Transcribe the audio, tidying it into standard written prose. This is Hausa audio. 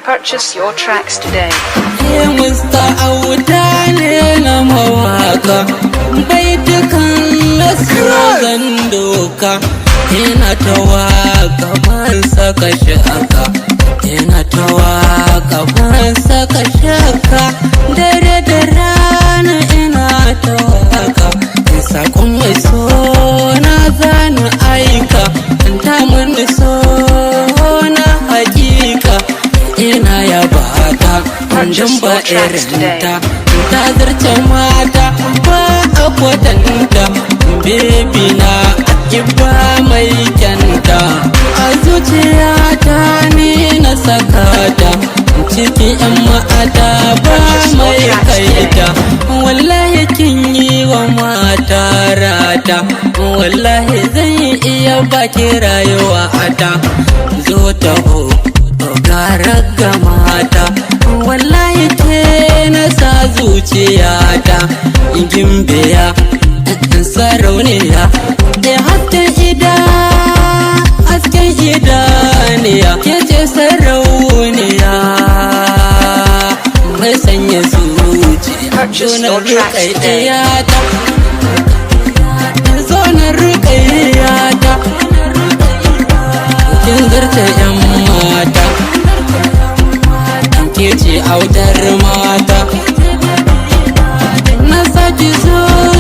Purchase your tracks today. Mr. Auta ne na mawaka, bai dukan nasu zan doka. Ina ta waka ban saka shaka, ina ta waka ban saka shaka. Dare da rana ina ta waka, sakon mai so na zana aika, ta mun so na hakika. Ina yaba ta don ba irinta, ta zarce mata ba a kwatanta. Baby na ba mai kyanta, a zuciyata ni na saka ta, cikin 'yan mata ba mai kaita. Wallahi kin yi wa mata rata, wallahi zan iya baki rayuwa ta. Zo taho gara ga mata, wallahi ke na sa zuciyata. Gimbiya sarauniya, hasken idaniya, ke ce sarauniya mai sanya zuciya. Zonar rukaiyata, zonar rukaiyata, kin zarce 'yan mata, ke ce autar mata. Na saki zuciya